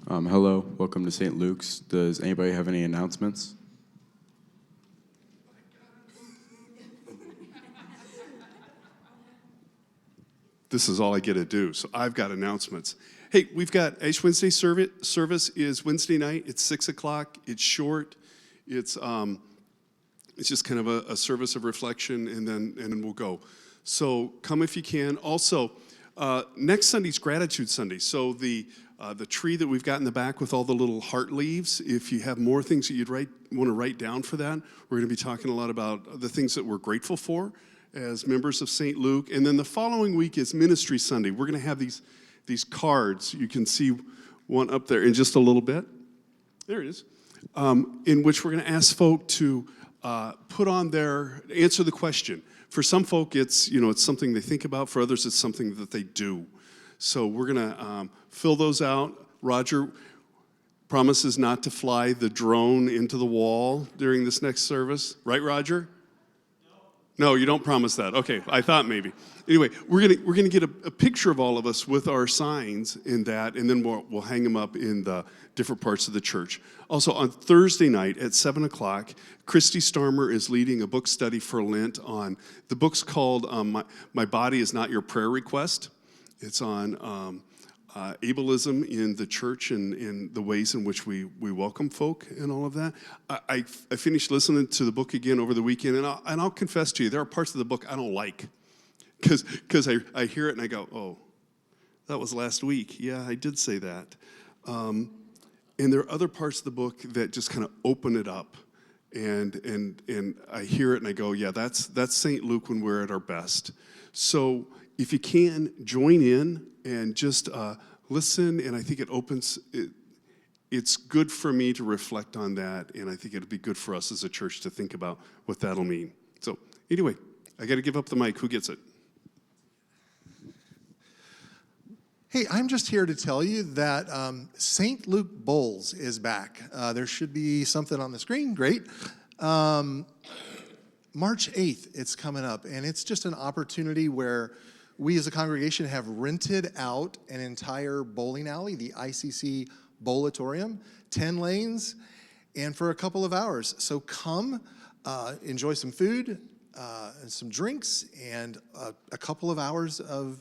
Hello, welcome to St. Luke's. Does anybody have any announcements? This is all I get to do, so I've got announcements. Hey, we've got Ash Wednesday service is Wednesday night. It's 6 o'clock. It's short. It's just kind of a service of reflection, and then we'll go. So come if you can. Also, next Sunday's Gratitude Sunday. So the tree that we've got in the back with all the little heart leaves, if you have more things that you'd want to write down for that, we're going to be talking a lot about the things that we're grateful for as members of St. Luke. And then the following week is Ministry Sunday. We're going to have these cards. You can see one up there in just a little bit. There it is. In which we're going to ask folk to put on answer the question. For some folk, it's something they think about. For others, it's something that they do. So we're going to fill those out. Roger promises not to fly the drone into the wall during this next service. Right, Roger? No, you don't promise that. Okay, I thought maybe. Anyway, we're gonna get a picture of all of us with our signs in that, and then we'll hang them up in the different parts of the church. Also, on Thursday night at 7 o'clock, Christy Starmer is leading a book study for Lent on, the book's called My Body Is Not Your Prayer Request. It's on ableism in the church and in the ways in which we welcome folk and all of that. I finished listening to the book again over the weekend, and I'll confess to you, there are parts of the book I don't like, because I hear it and I go, oh, that was last week. Yeah, I did say that. And there are other parts of the book that just kind of open it up, and I hear it and I go, yeah, that's St. Luke when we're at our best. So if you can, join in and just listen, and I think it opens, it's good for me to reflect on that, and I think it'll be good for us as a church to think about what that'll mean. So anyway, I got to give up the mic. Who gets it? Hey, I'm just here to tell you that St. Luke Bowls is back. There should be something on the screen. Great. March 8th, it's coming up, and it's just an opportunity where we as a congregation have rented out an entire bowling alley, the ICC Bowlatorium, 10 lanes, and for a couple of hours. So come, enjoy some food, and some drinks, and a couple of hours of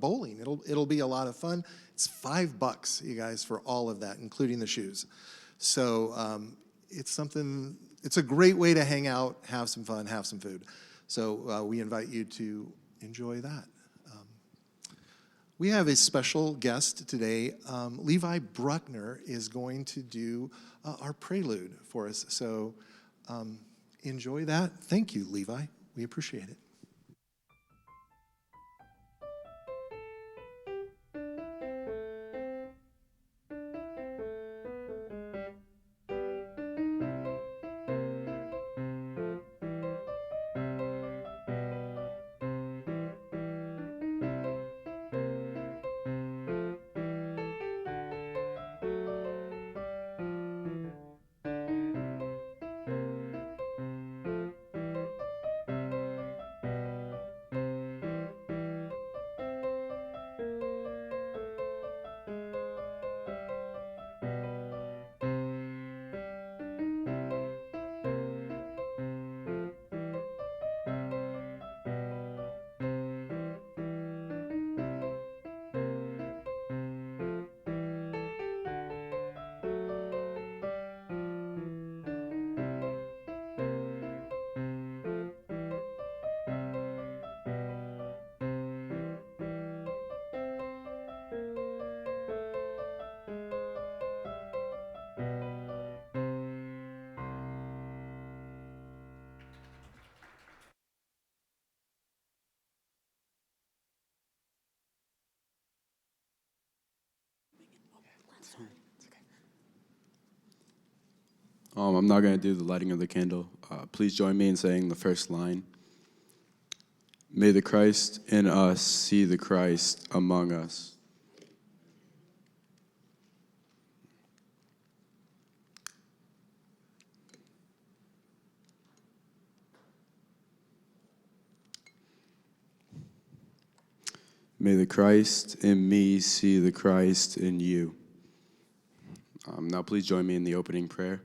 bowling. It'll be a lot of fun. It's $5, you guys, for all of that, including the shoes. So it's a great way to hang out, have some fun, have some food. So we invite you to enjoy that. We have a special guest today. Levi Bruckner is going to do our prelude for us. So enjoy that. Thank you, Levi. We appreciate it. I'm not going to do the lighting of the candle. Please join me in saying the first line. May the Christ in us see the Christ among us. May the Christ in me see the Christ in you. Now please join me in the opening prayer.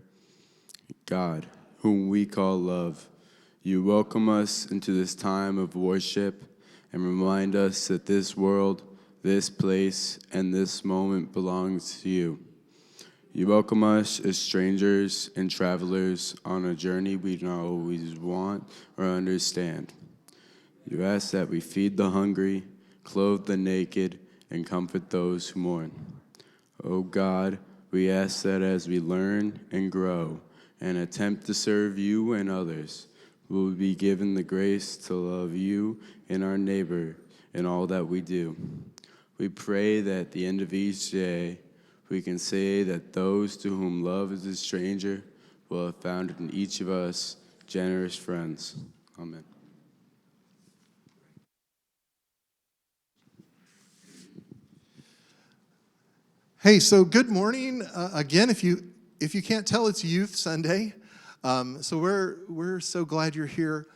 God, whom we call love, you welcome us into this time of worship and remind us that this world, this place, and this moment belongs to you. You welcome us as strangers and travelers on a journey we don't always want or understand. You ask that we feed the hungry, clothe the naked, and comfort those who mourn. O God, we ask that as we learn and grow and attempt to serve you and others, we will be given the grace to love you and our neighbor in all that we do. We pray that at the end of each day, we can say that those to whom love is a stranger will have found in each of us generous friends. Amen. Hey, so good morning again. If you can't tell, it's Youth Sunday. So we're so glad you're here.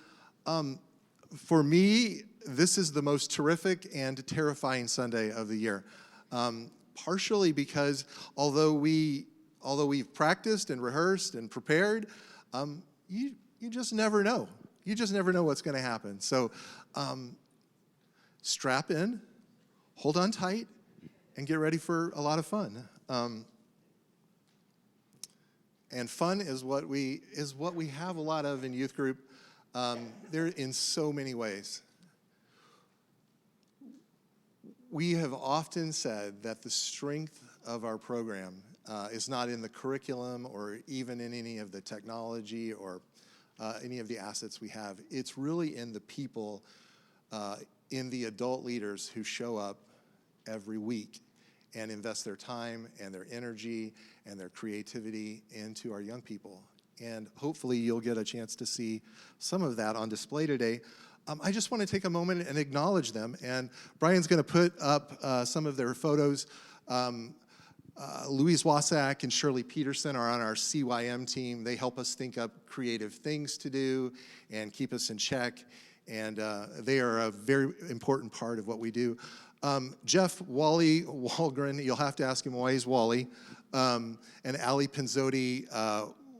For me, this is the most terrific and terrifying Sunday of the year. Partially because although we've practiced and rehearsed and prepared, you just never know. You just never know what's going to happen. So strap in, hold on tight, and get ready for a lot of fun. And fun is what we have a lot of in youth group. They're in so many ways. We have often said that the strength of our program is not in the curriculum or even in any of the technology or any of the assets we have. It's really in the people, in the adult leaders who show up every week and invest their time and their energy and their creativity into our young people. And hopefully you'll get a chance to see some of that on display today. I just want to take a moment and acknowledge them. And Brian's going to put up some of their photos. Louise Wasak and Shirley Peterson are on our CYM team. They help us think up creative things to do and keep us in check. And they are a very important part of what we do. Jeff Wally Walgren, you'll have to ask him why he's Wally, and Ali Pinzotti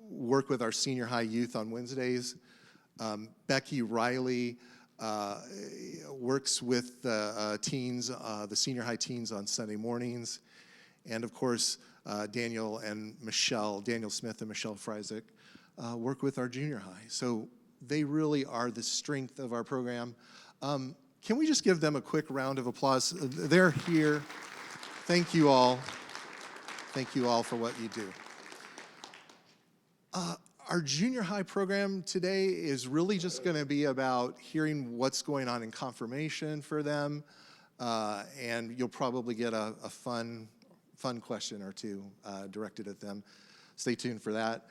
work with our senior high youth on Wednesdays. Becky Riley works with the teens, the senior high teens on Sunday mornings. And of course, Daniel Smith and Michelle Freisig work with our junior high. So they really are the strength of our program. Can we just give them a quick round of applause? They're here. Thank you all. Thank you all for what you do. Our junior high program today is really just going to be about hearing what's going on in confirmation for them, and you'll probably get a fun question or two directed at them. Stay tuned for that.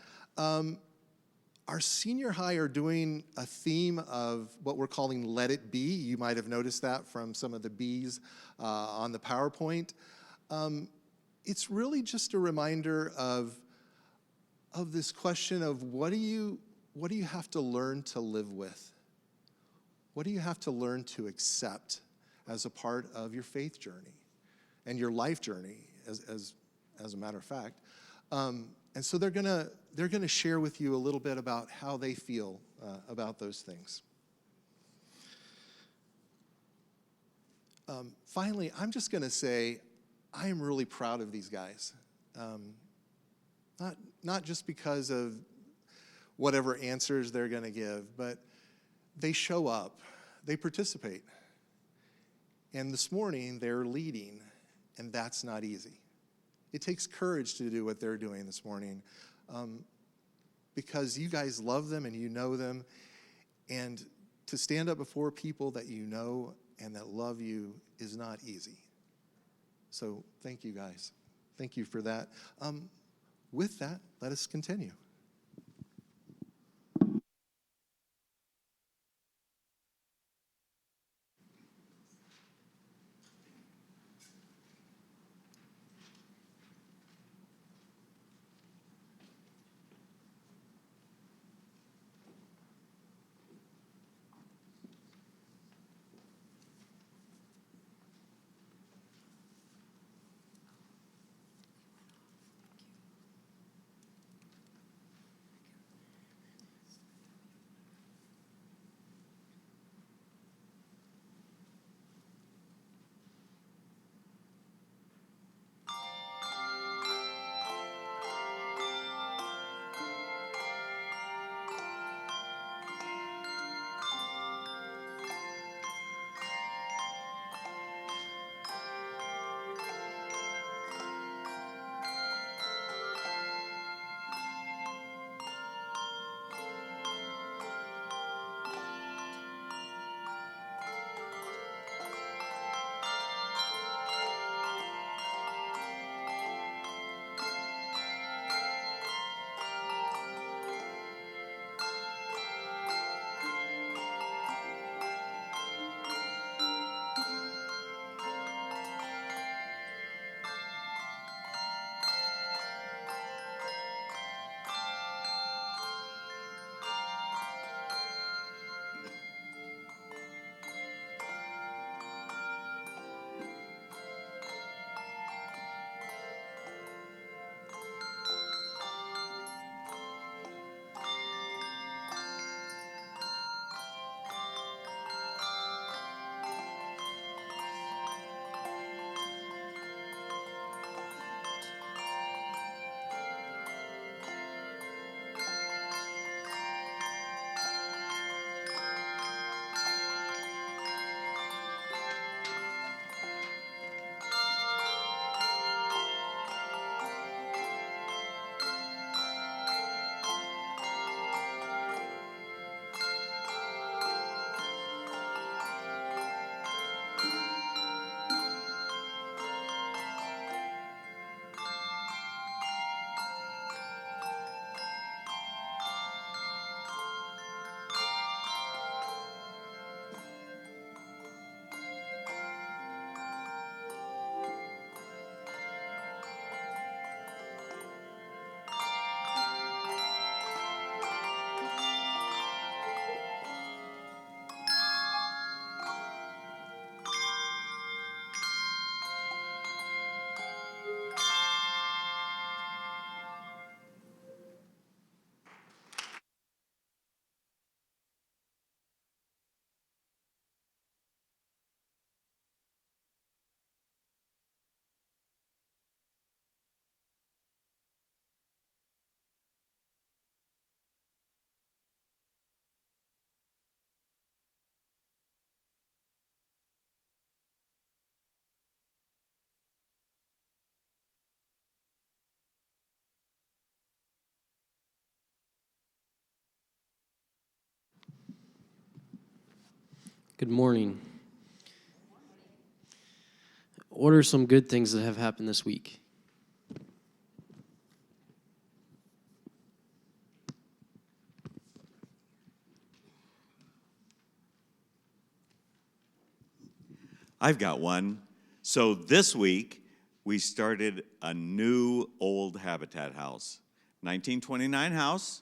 Our senior high are doing a theme of what we're calling Let It Be. You might have noticed that from some of the B's on the PowerPoint. It's really just a reminder of this question of what do you have to learn to live with? What do you have to learn to accept as a part of your faith journey and your life journey, as a matter of fact? And so they're gonna share with you a little bit about how they feel about those things. Finally, I'm just gonna say I am really proud of these guys. Not just because of whatever answers they're gonna give, but they show up, they participate. And this morning they're leading, and that's not easy. It takes courage to do what they're doing this morning because you guys love them and you know them, and to stand up before people that you know and that love you is not easy. So thank you guys. Thank you for that. With that, let us continue. Good morning. What are some good things that have happened this week? I've got one. So this week, we started a new old Habitat house, 1929 house.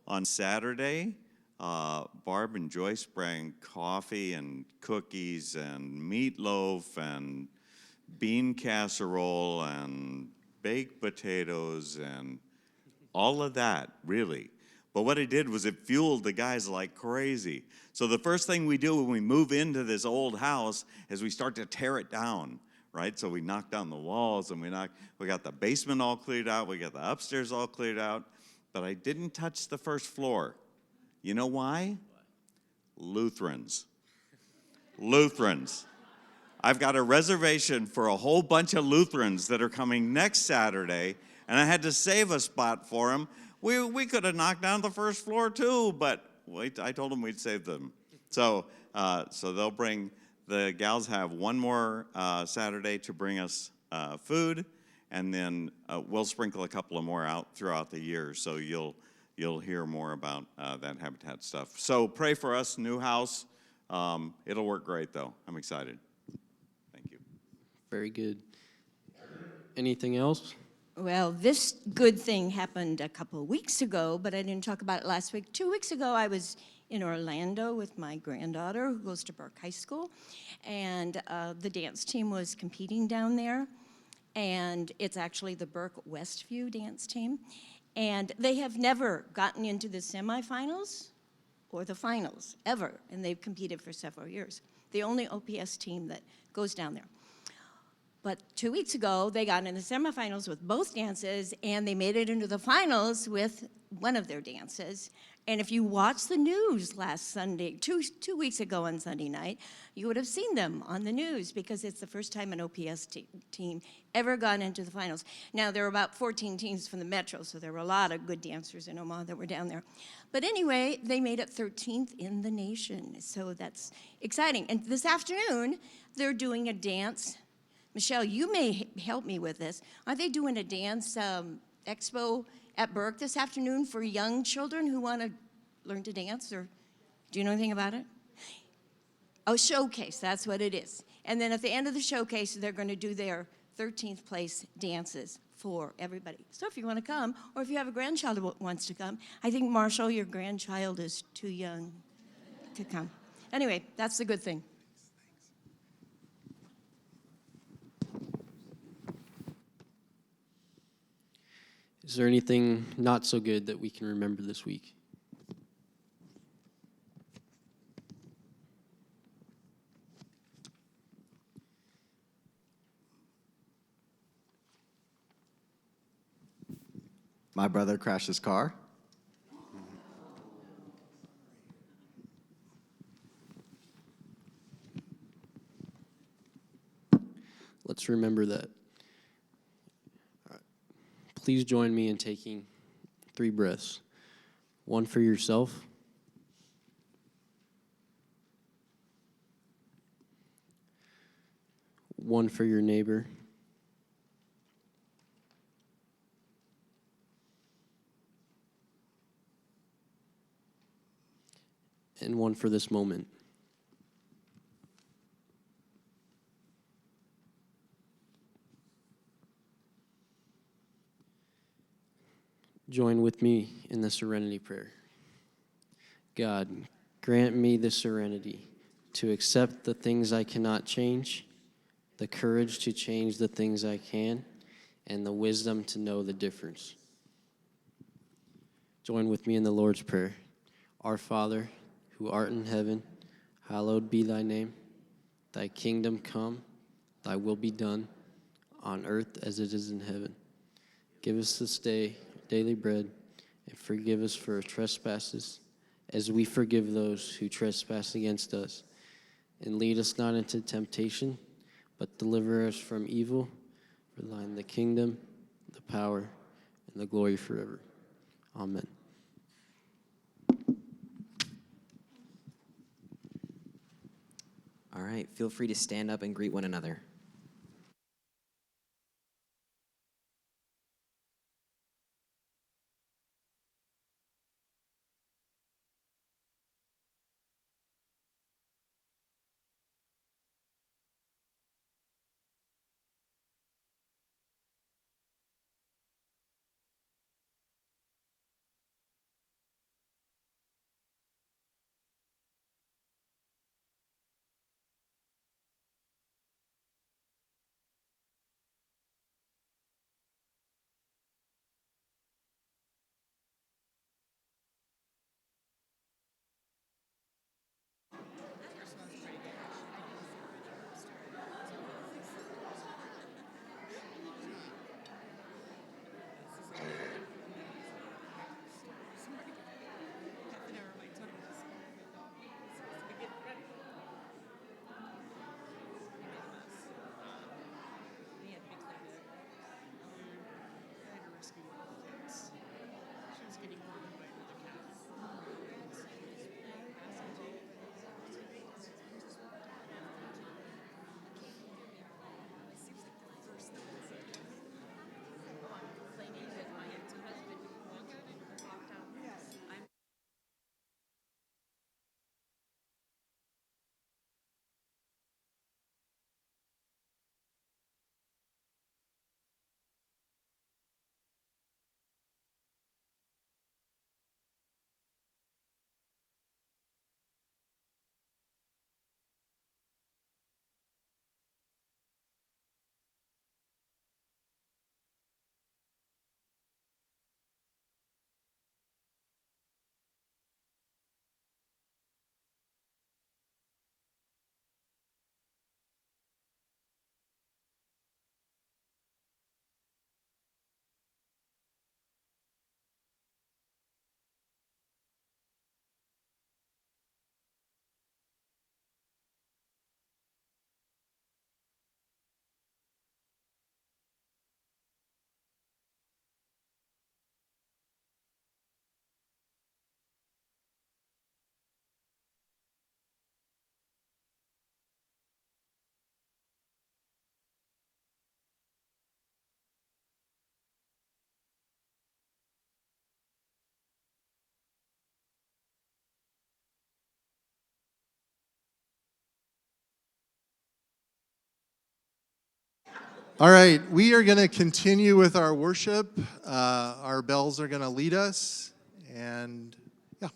On Saturday, Barb and Joyce bring coffee and cookies and meatloaf and bean casserole and baked potatoes and all of that, really. But what it did was it fueled the guys like crazy. So the first thing we do when we move into this old house is we start to tear it down, right? So we knock down the walls and we got the basement all cleared out, we got the upstairs all cleared out, but I didn't touch the first floor. You know why? Lutherans. Lutherans. I've got a reservation for a whole bunch of Lutherans that are coming next Saturday, and I had to save a spot for them. We could have knocked down the first floor too, but wait, I told them we'd save them. So they'll bring, the gals have one more Saturday to bring us food, and then we'll sprinkle a couple of more out throughout the year, so you'll hear more about that Habitat stuff. So pray for us, new house. It'll work great though. I'm excited. Thank you. Very good. Anything else? Well, this good thing happened a couple of weeks ago, but I didn't talk about it last week. 2 weeks ago, I was in Orlando with my granddaughter, who goes to Burke High School, and the dance team was competing down there, and it's actually the Burke Westview dance team, and they have never gotten into the semifinals or the finals, ever, and they've competed for several years. The only OPS team that goes down there. But 2 weeks ago, they got in the semifinals with both dances, and they made it into the finals with one of their dances. And if you watched the news last Sunday, two weeks ago on Sunday night, you would have seen them on the news because it's the first time an OPS team ever got into the finals. Now, there were about 14 teams from the Metro, so there were a lot of good dancers in Omaha that were down there. But anyway, they made it 13th in the nation, so that's exciting. And this afternoon, they're doing a dance. Michelle, you may help me with this. Are they doing a dance expo at Burke this afternoon for young children who want to learn to dance? Or do you know anything about it? Oh, showcase, that's what it is. And then at the end of the showcase, they're going to do their 13th place dances for everybody. So if you want to come, or if you have a grandchild who wants to come, I think, Marshall, your grandchild is too young to come. Anyway, that's the good thing. Is there anything not so good that we can remember this week? My brother crashed his car. Let's remember that. All right. Please join me in taking 3 breaths. One for yourself. One for your neighbor. And one for this moment. Join with me in the serenity prayer. God, grant me the serenity to accept the things I cannot change, the courage to change the things I can, and the wisdom to know the difference. Join with me in the Lord's Prayer. Our Father, who art in heaven, hallowed be thy name. Thy kingdom come, thy will be done, on earth as it is in heaven. Give us this day daily bread, and forgive us for our trespasses, as we forgive those who trespass against us. And lead us not into temptation, but deliver us from evil. For thine the kingdom, the power, and the glory forever. Amen. All right, feel free to stand up and greet one another. All right, we are going to continue with our worship. Our bells are going to lead us, and yeah.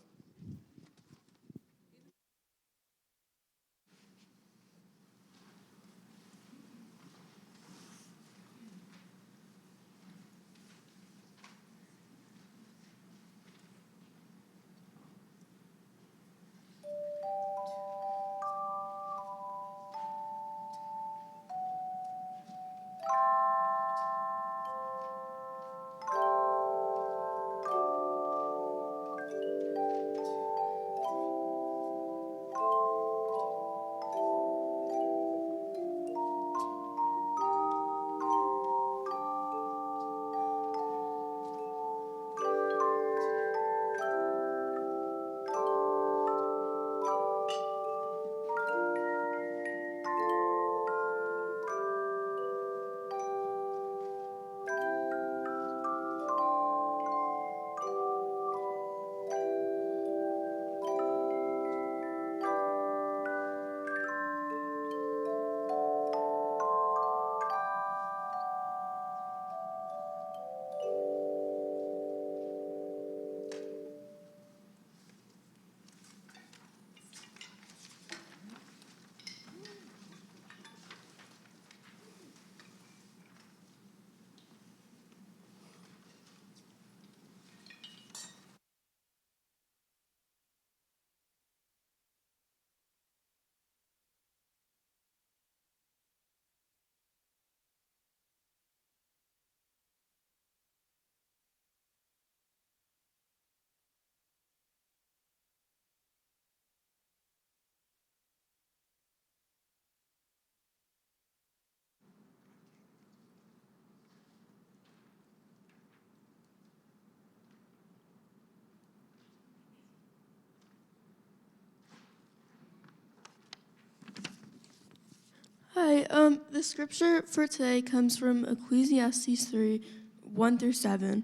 Hi, the scripture for today comes from Ecclesiastes 3, 1 through 7.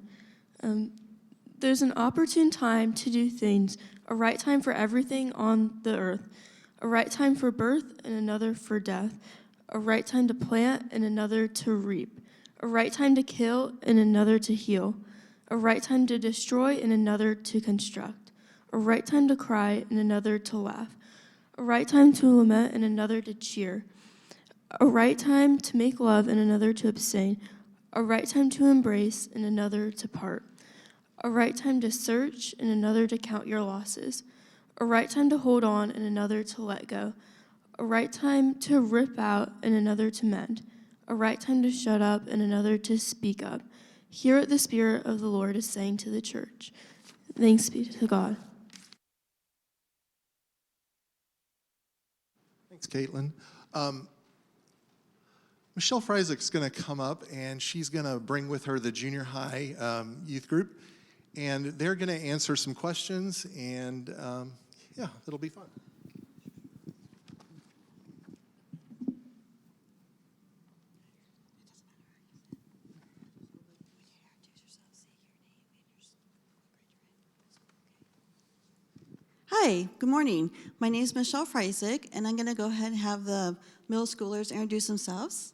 There's an opportune time to do things, a right time for everything on the earth, a right time for birth and another for death, a right time to plant and another to reap, a right time to kill and another to heal, a right time to destroy and another to construct, a right time to cry and another to laugh, a right time to lament and another to cheer, a right time to make love and another to abstain, a right time to embrace and another to part, a right time to search and another to count your losses, a right time to hold on and another to let go, a right time to rip out and another to mend, a right time to shut up and another to speak up. Hear what the Spirit of the Lord is saying to the church. Thanks be to God. Thanks, Caitlin. Michelle Freisig's going to come up, and she's going to bring with her the junior high youth group, and they're going to answer some questions, and yeah, it'll be fun. Hi, good morning. My name is Michelle Freisig, and I'm going to go ahead and have the middle schoolers introduce themselves.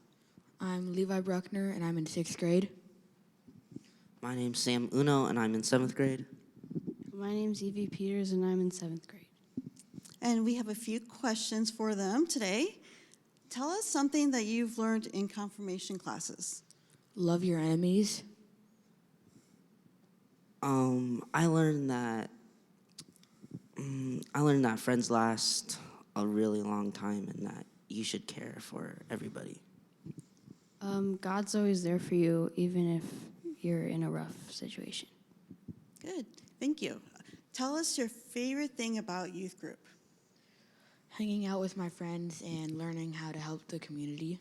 I'm Levi Bruckner, and I'm in 6th grade. My name's Sam Uno, and I'm in 7th grade. My name's Evie Peters, and I'm in 7th grade. And we have a few questions for them today. Tell us something that you've learned in confirmation classes. Love your enemies. I learned that friends last a really long time, and that you should care for everybody. God's always there for you, even if you're in a rough situation. Good, thank you. Tell us your favorite thing about youth group. Hanging out with my friends and learning how to help the community.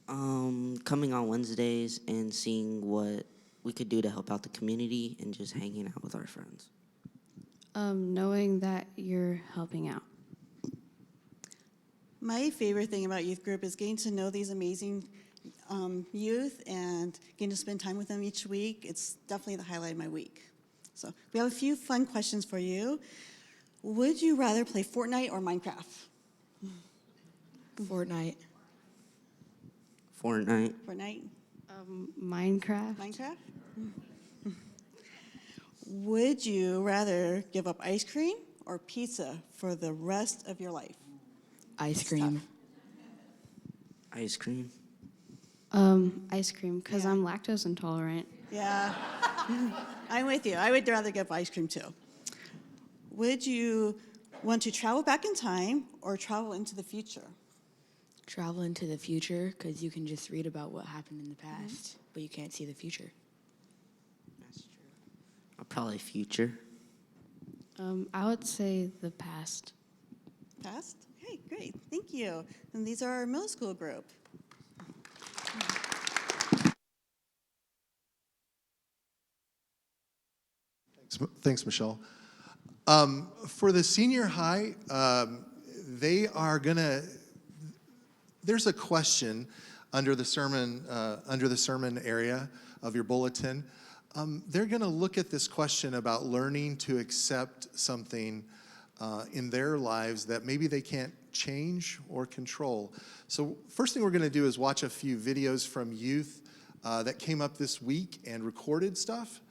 Coming on Wednesdays and seeing what we could do to help out the community and just hanging out with our friends. Knowing that you're helping out. My favorite thing about youth group is getting to know these amazing youth and getting to spend time with them each week. It's definitely the highlight of my week. So we have a few fun questions for you. Would you rather play Fortnite or Minecraft? Fortnite. Fortnite. Fortnite? Minecraft. Minecraft? Would you rather give up ice cream or pizza for the rest of your life? Ice cream. Ice cream. Ice cream, because I'm lactose intolerant. Yeah, I'm with you. I would rather give ice cream too. Would you want to travel back in time or travel into the future? Travel into the future, because you can just read about what happened in the past, but you can't see the future. That's true. Probably future. I would say the past. Past? Okay, great. Thank you. And these are our middle school group. Thanks, Michelle. For the senior high, they are gonna. There's a question under the sermon area of your bulletin. They're going to look at this question about learning to accept something in their lives that maybe they can't change or control. So first thing we're going to do is watch a few videos from youth that came up this week and recorded stuff,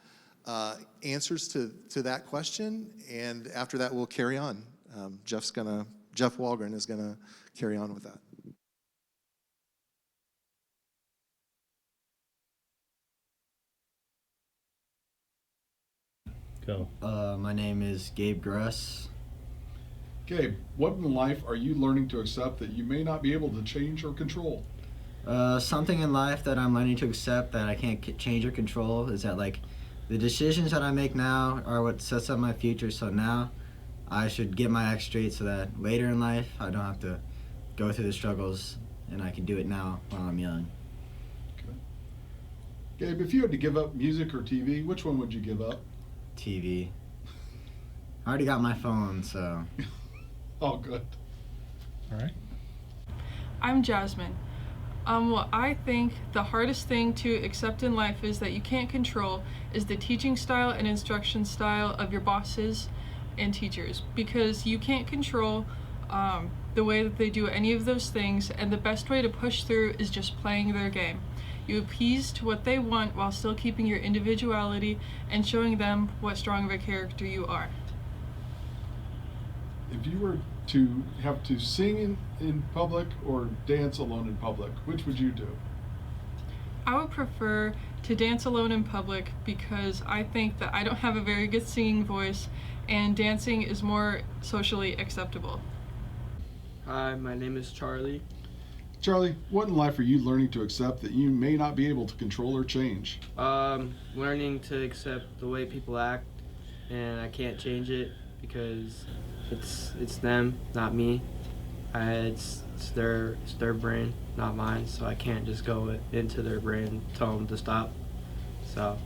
answers to that question, and after that we'll carry on. Jeff Walgren is going to carry on with that. Go. My name is Gabe Gruss. Gabe, what in life are you learning to accept that you may not be able to change or control? Something in life that I'm learning to accept that I can't change or control is that, like, the decisions that I make now are what sets up my future. So now I should get my act straight so that later in life I don't have to go through the struggles and I can do it now while I'm young. Okay. Gabe, if you had to give up music or TV, which one would you give up? TV. I already got my phone, so. Oh, good. All right. I'm Jasmine. What I think the hardest thing to accept in life is that you can't control is the teaching style and instruction style of your bosses and teachers, because you can't control the way that they do any of those things, and the best way to push through is just playing their game. You appease to what they want while still keeping your individuality and showing them what strong of a character you are. If you were to have to sing in public or dance alone in public, which would you do? I would prefer to dance alone in public because I think that I don't have a very good singing voice and dancing is more socially acceptable. Hi, my name is Charlie. Charlie, what in life are you learning to accept that you may not be able to control or change? Learning to accept the way people act, and I can't change it because it's them, not me. It's their brain, not mine. So I can't just go into their brain and tell them to stop. So,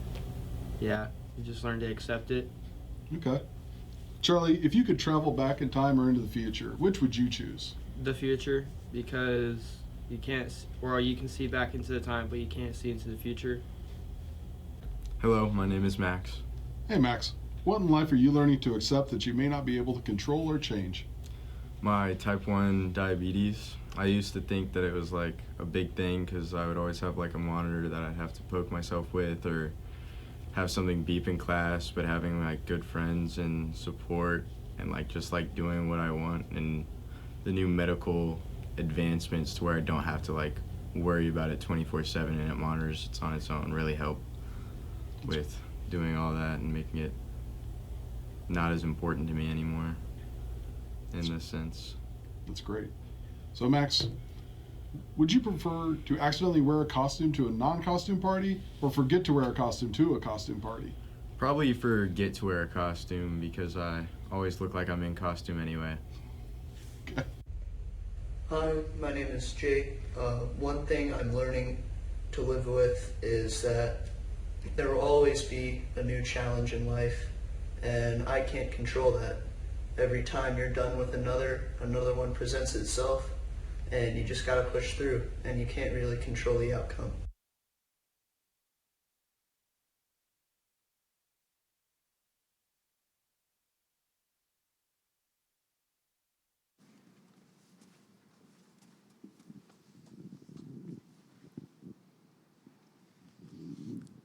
yeah, you just learn to accept it. Okay. Charlie, if you could travel back in time or into the future, which would you choose? The future, because you can't, or you can see back into the time, but you can't see into the future. Hello, my name is Max. Hey, Max. What in life are you learning to accept that you may not be able to control or change? My type 1 diabetes. I used to think that it was like a big thing because I would always have like a monitor that I'd have to poke myself with or have something beep in class, but having like good friends and support and like just like doing what I want, and the new medical advancements to where I don't have to like worry about it 24/7 and it monitors it's on its own really help with doing all that and making it not as important to me anymore in this sense. That's great. So Max, would you prefer to accidentally wear a costume to a non-costume party or forget to wear a costume to a costume party? Probably forget to wear a costume because I always look like I'm in costume anyway. Okay. Hi, my name is Jake. One thing I'm learning to live with is that there will always be a new challenge in life, and I can't control that. Every time you're done with another one presents itself, and you just gotta push through, and you can't really control the outcome.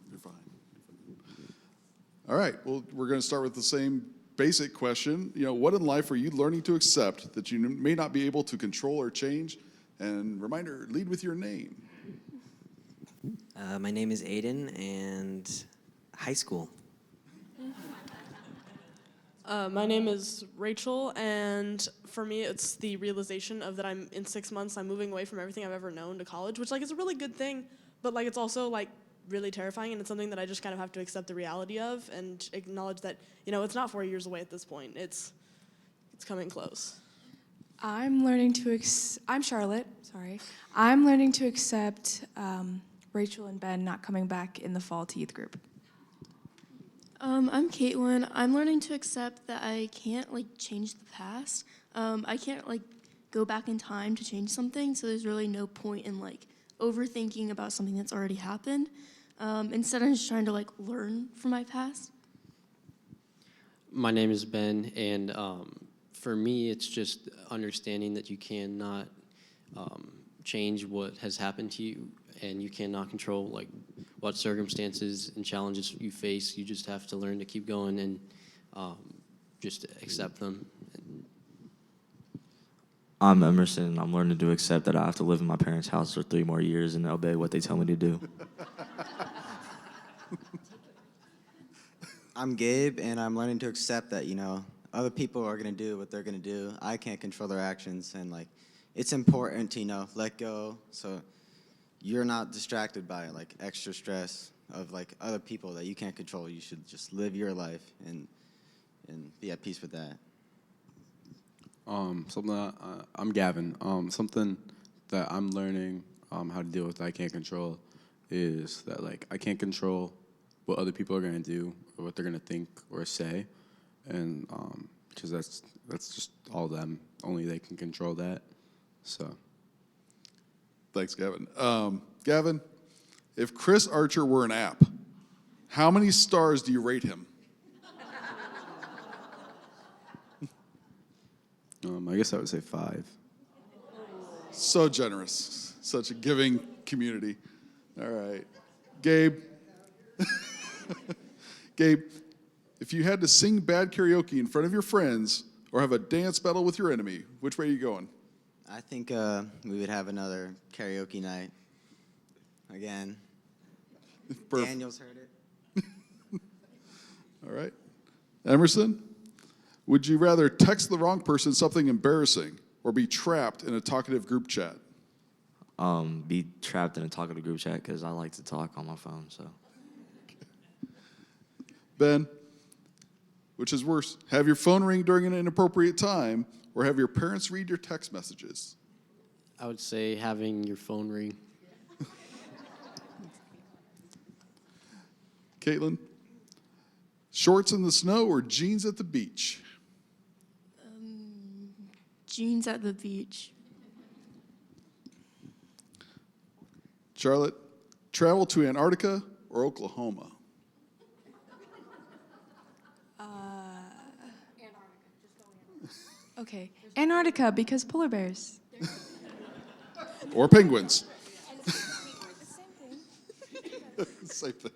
You're fine. All right, well, we're going to start with the same basic question. What in life are you learning to accept that you may not be able to control or change? And reminder, lead with your name. My name is Aiden, and high school. My name is Rachel, and for me, it's the realization of that in 6 months, I'm moving away from everything I've ever known to college, which is a really good thing, but it's also really terrifying, and it's something that I just kind of have to accept the reality of and acknowledge that, it's not 4 years away at this point. It's coming close. I'm Charlotte, sorry. I'm learning to accept Rachel and Ben not coming back in the fall to youth group. I'm Caitlin. I'm learning to accept that I can't change the past. I can't go back in time to change something, so there's really no point in overthinking about something that's already happened. Instead, I'm just trying to learn from my past. My name is Ben, and for me, it's just understanding that you cannot change what has happened to you, and you cannot control what circumstances and challenges you face. You just have to learn to keep going and just accept them. I'm Emerson. I'm learning to accept that I have to live in my parents' house for 3 more years and obey what they tell me to do. I'm Gabe, and I'm learning to accept that, other people are going to do what they're going to do. I can't control their actions, and, it's important to, let go so you're not distracted by, extra stress of, other people that you can't control. You should just live your life and be at peace with that. I'm Gavin. Something that I'm learning how to deal with that I can't control is that I can't control what other people are gonna do or what they're gonna think or say, and because that's just all them. Only they can control that. So Thanks, Gavin. Gavin, if Chris Archer were an app, how many stars do you rate him? I guess I would say 5. So generous. Such a giving community. All right. Gabe. Gabe, if you had to sing bad karaoke in front of your friends or have a dance battle with your enemy, which way are you going? I think we would have another karaoke night. Again. Daniel's heard it. All right. Emerson, would you rather text the wrong person something embarrassing or be trapped in a talkative group chat? Be trapped in a talkative group chat because I like to talk on my phone. So, Ben, which is worse, have your phone ring during an inappropriate time or have your parents read your text messages? I would say having your phone ring. Caitlin, shorts in the snow or jeans at the beach? Jeans at the beach. Charlotte, travel to Antarctica or Oklahoma? Okay, Antarctica because polar bears. Or penguins? Same thing.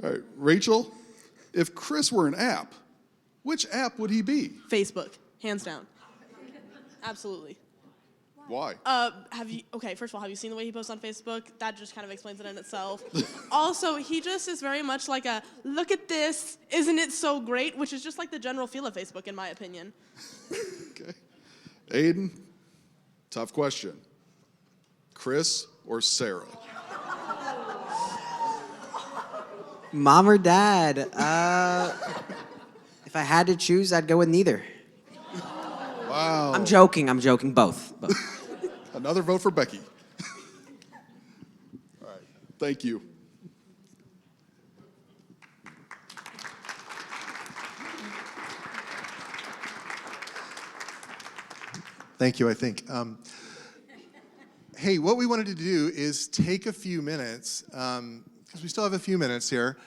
All right, Rachel, if Chris were an app, which app would he be? Facebook, hands down. Absolutely. Why? First of all, have you seen the way he posts on Facebook? That just kind of explains it in itself. Also, he just is very much like a, look at this, isn't it so great? Which is just like the general feel of Facebook, in my opinion. Okay. Aiden, tough question. Chris or Sarah? Mom or dad? If I had to choose, I'd go with neither. Wow. I'm joking, both. Another vote for Becky. All right, thank you. Thank you, I think. Hey, what we wanted to do is take a few minutes, because we still have a few minutes here.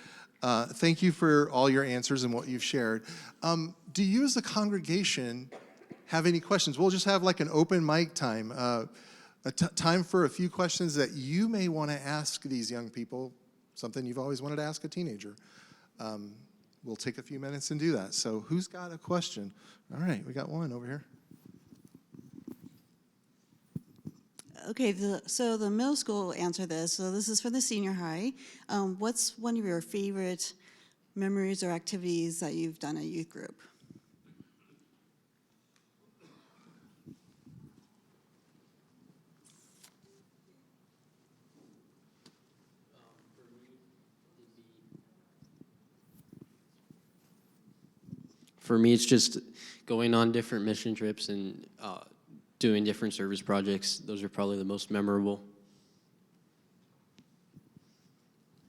Thank you for all your answers and what you've shared. Do you as a congregation have any questions? We'll just have like an open mic time, time for a few questions that you may want to ask these young people, something you've always wanted to ask a teenager. We'll take a few minutes and do that. So who's got a question? All right, we got one over here. Okay, so the middle school will answer this. So this is for the senior high. What's one of your favorite memories or activities that you've done at youth group? For me, it's just going on different mission trips and doing different service projects. Those are probably the most memorable.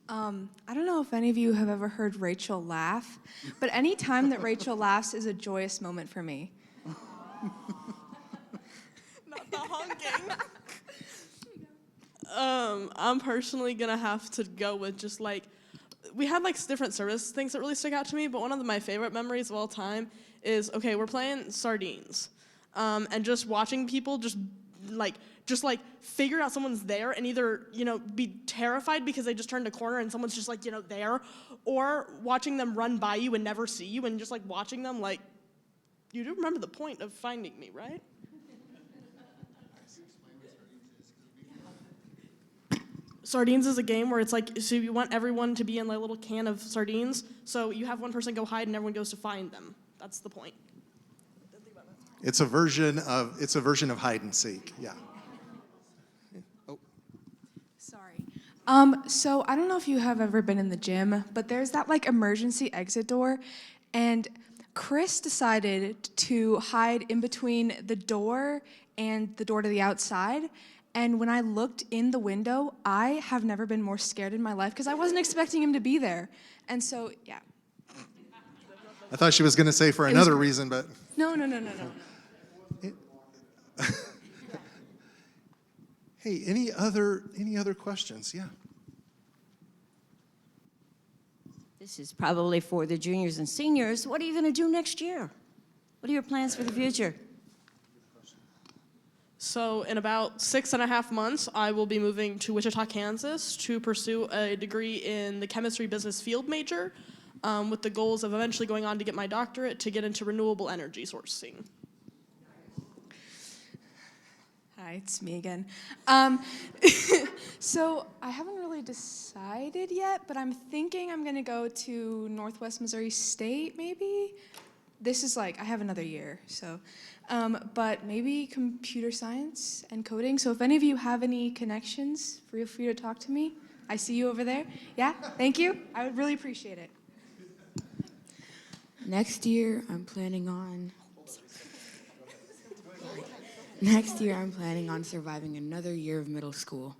I don't know if any of you have ever heard Rachel laugh, but any time that Rachel laughs is a joyous moment for me. Not the honking. I'm personally gonna have to go with just like, we had like different service things that really stick out to me, but one of my favorite memories of all time is, okay, we're playing sardines, and just watching people just figure out someone's there and either, be terrified because they just turned a corner and someone's just like, there, or watching them run by you and never see you and just like watching them like, you do remember the point of finding me, right? Sardines is a game where it's like, so you want everyone to be in a little can of sardines, so you have one person go hide and everyone goes to find them. That's the point. It's a version of hide and seek. Yeah. Sorry. So I don't know if you have ever been in the gym, but there's that like emergency exit door, and Chris decided to hide in between the door and the door to the outside. And when I looked in the window, I have never been more scared in my life because I wasn't expecting him to be there. And so, yeah. I thought she was going to say for another reason, but No. Hey, any other questions? Yeah. This is probably for the juniors and seniors. What are you going to do next year? What are your plans for the future? So in about 6.5 months, I will be moving to Wichita, Kansas to pursue a degree in the chemistry business field major with the goals of eventually going on to get my doctorate to get into renewable energy sourcing. Hi, it's me again. So I haven't really decided yet, but I'm thinking I'm gonna go to Northwest Missouri State, maybe. This is like, I have another year, so. But maybe computer science and coding. So if any of you have any connections, feel free to talk to me. I see you over there. Yeah, thank you. I would really appreciate it. Next year, I'm planning on surviving another year of middle school.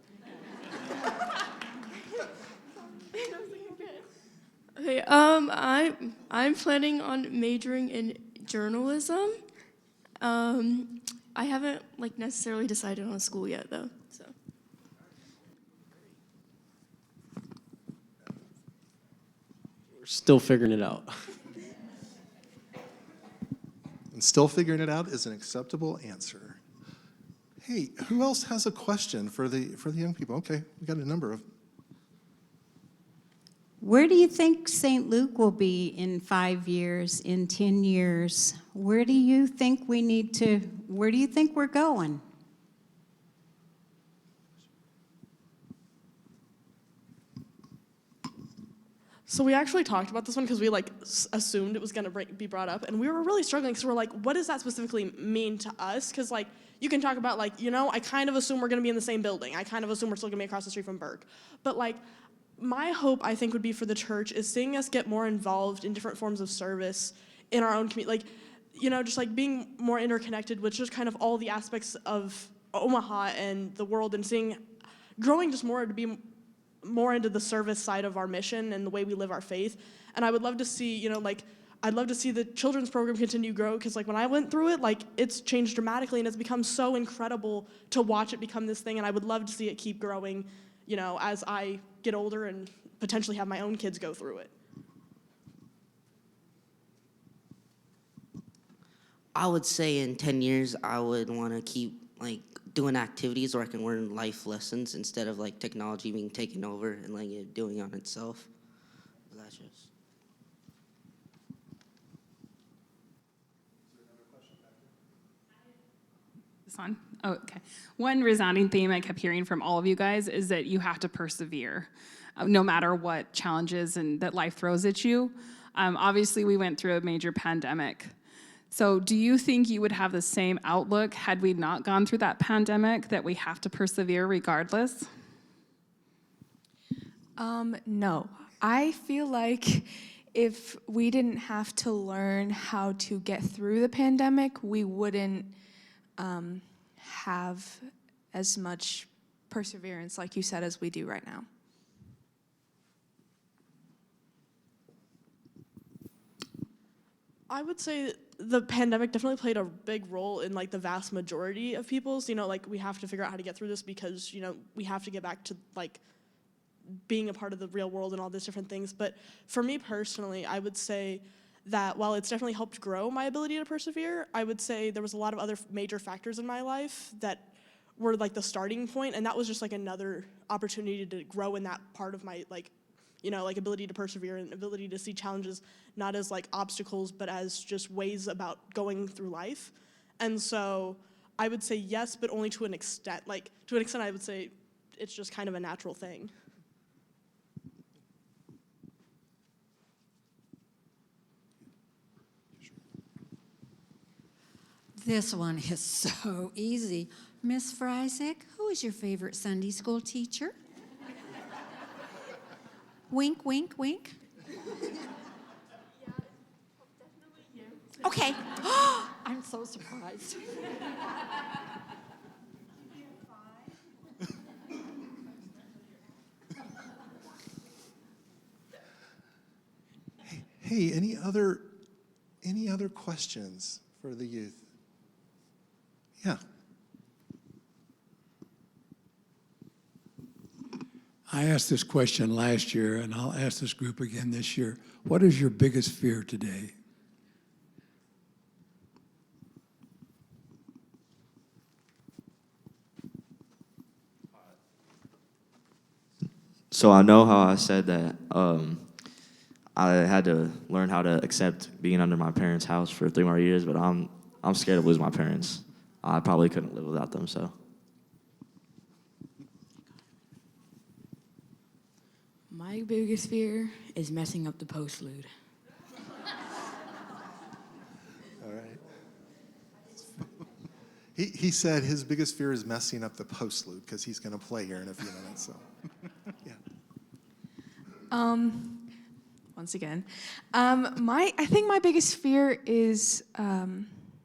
Okay, I'm planning on majoring in journalism. I haven't necessarily decided on a school yet though. So. We're still figuring it out. And still figuring it out is an acceptable answer. Hey, who else has a question for the young people? Okay, we got a number of. Where do you think St. Luke will be in 5 years, in 10 years? Where do you think we're going? So we actually talked about this one because we assumed it was going to be brought up, and we were really struggling because we're like, what does that specifically mean to us? Because you can talk about I kind of assume we're going to be in the same building. I kind of assume we're still going to be across the street from Burke. But my hope, I think, would be for the church is seeing us get more involved in different forms of service in our own community. Just being more interconnected with just kind of all the aspects of Omaha and the world, and growing just more to be more into the service side of our mission and the way we live our faith. And I would love to see, I'd love to see the children's program continue to grow, because when I went through it, it's changed dramatically, and it's become so incredible to watch it become this thing, and I would love to see it keep growing, as I get older and potentially have my own kids go through it. I would say in 10 years, I would want to keep doing activities where I can learn life lessons instead of technology being taken over and it doing on itself. But that's just. This on? Oh, okay. One resounding theme I kept hearing from all of you guys is that you have to persevere, no matter what challenges and that life throws at you. Obviously, we went through a major pandemic. So do you think you would have the same outlook had we not gone through that pandemic, that we have to persevere regardless? No. I feel like if we didn't have to learn how to get through the pandemic, we wouldn't have as much perseverance, like you said, as we do right now. I would say the pandemic definitely played a big role in the vast majority of people's, we have to figure out how to get through this because, we have to get back to being a part of the real world and all these different things. But for me personally, I would say that while it's definitely helped grow my ability to persevere, I would say there was a lot of other major factors in my life that were the starting point, and that was just another opportunity to grow in that part of my ability to persevere and ability to see challenges not as obstacles, but as just ways about going through life. And so I would say yes, but only to an extent. To an extent, I would say it's just kind of a natural thing. This one is so easy. Miss Friesick, who is your favorite Sunday school teacher? Wink, wink, wink. Okay. I'm so surprised. Hey, any other questions for the youth? Yeah. I asked this question last year, and I'll ask this group again this year. What is your biggest fear today? So I know how I said that I had to learn how to accept being under my parents' house for 3 more years, but I'm scared of losing my parents. I probably couldn't live without them, so. My biggest fear is messing up the postlude. All right. He said his biggest fear is messing up the postlude because he's going to play here in a few minutes. So, yeah. Once again, I think my biggest fear is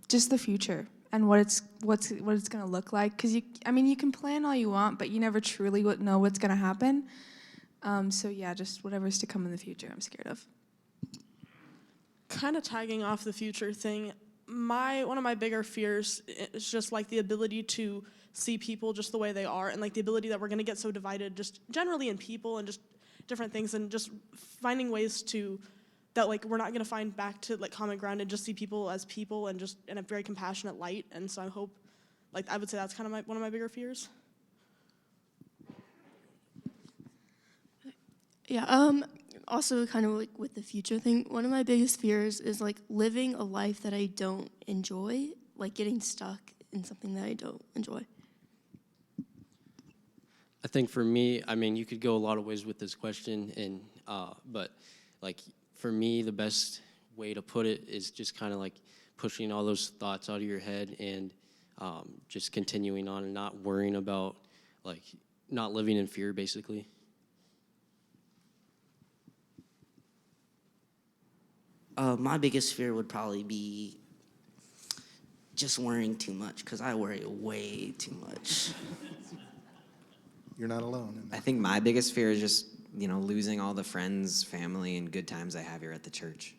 just the future and what it's going to look like. Because you can plan all you want, but you never truly know what's going to happen. So yeah, just whatever's to come in the future, I'm scared of. Kind of tagging off the future thing, one of my bigger fears is just like the ability to see people just the way they are, and like the ability that we're going to get so divided just generally in people and just different things, and just finding ways that like we're not going to find back to like common ground and just see people as people and just in a very compassionate light. And so I hope, like I would say that's kind of one of my bigger fears. Yeah, also kind of like with the future thing, one of my biggest fears is like living a life that I don't enjoy, like getting stuck in something that I don't enjoy. I think for me, you could go a lot of ways with this question, and but like for me, the best way to put it is just kind of like pushing all those thoughts out of your head and just continuing on and not worrying about, like, not living in fear, basically. My biggest fear would probably be just worrying too much, because I worry way too much. You're not alone. I think my biggest fear is just, losing all the friends, family, and good times I have here at the church.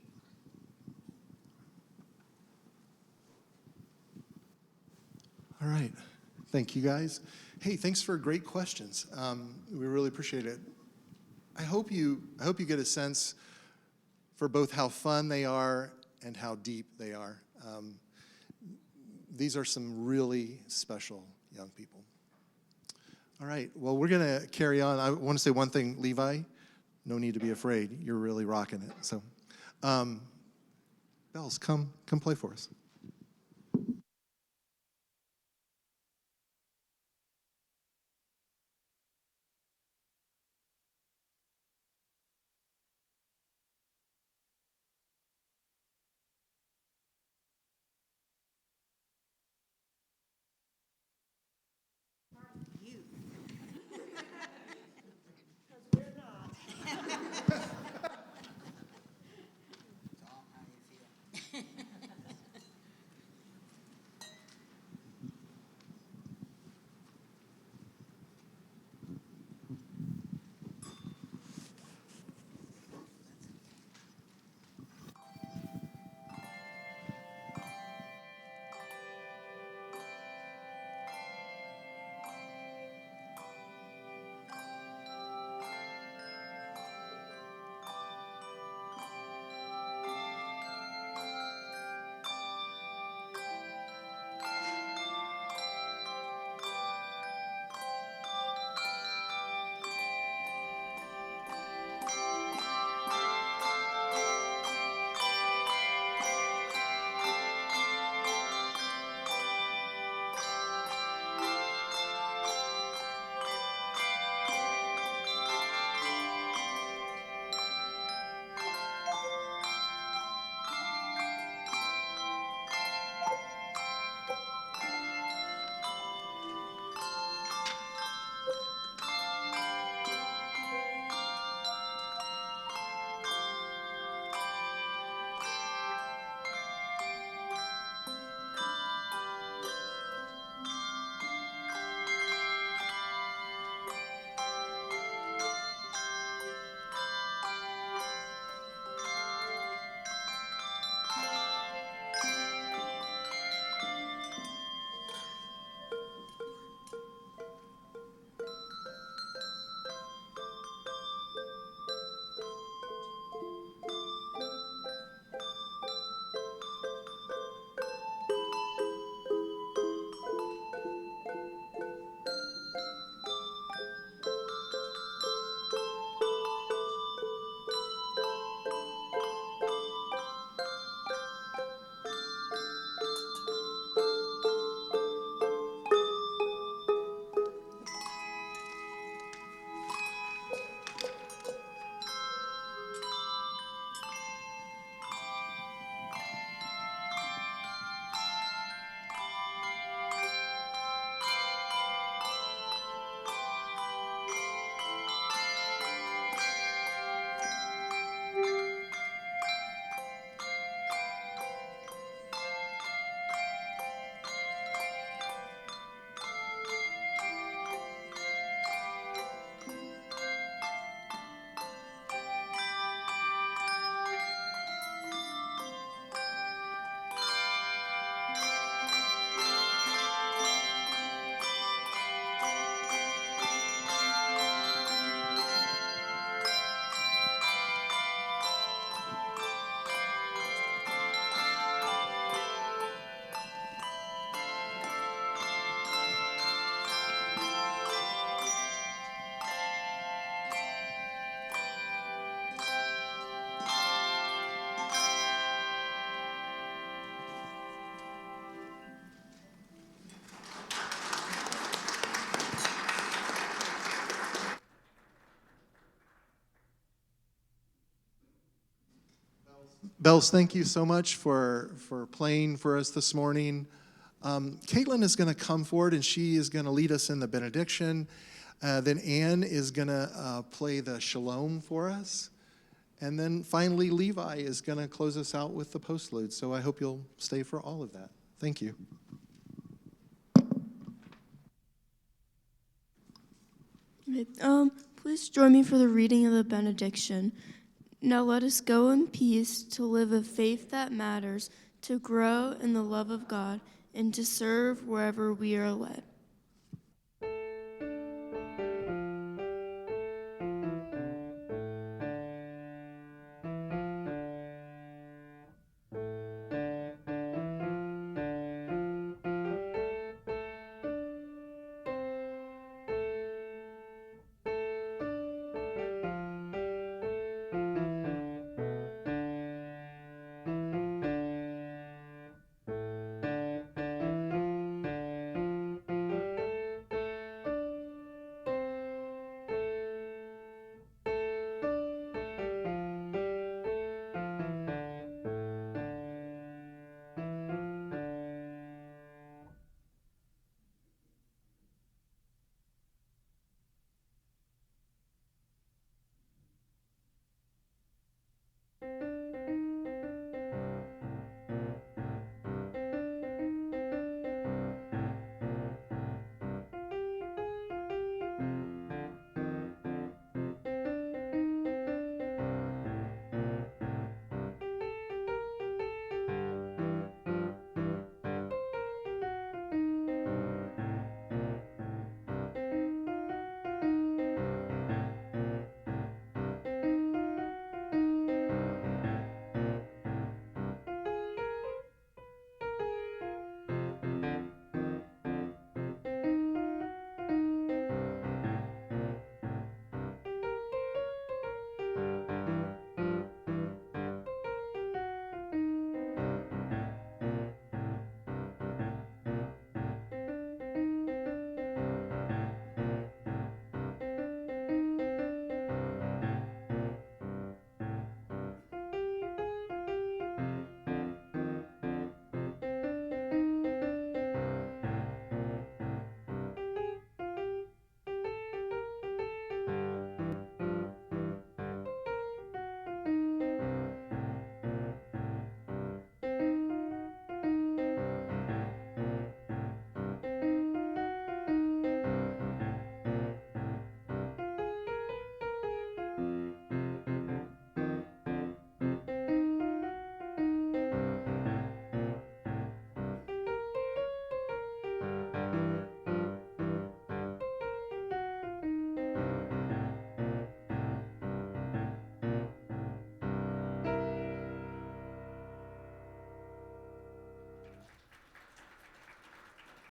All right. Thank you, guys. Hey, thanks for great questions. We really appreciate it. I hope you get a sense for both how fun they are and how deep they are. These are some really special young people. All right, well, we're going to carry on. I want to say one thing, Levi, no need to be afraid. You're really rocking it. So, Bells, come play for us. Bells, thank you so much for playing for us this morning. Caitlin is going to come forward and she is going to lead us in the benediction. Then Ann is going to play the shalom for us. And then finally, Levi is going to close us out with the postlude. So I hope you'll stay for all of that. Thank you. Okay, please join me for the reading of the benediction. Now let us go in peace to live a faith that matters, to grow in the love of God, and to serve wherever we are led.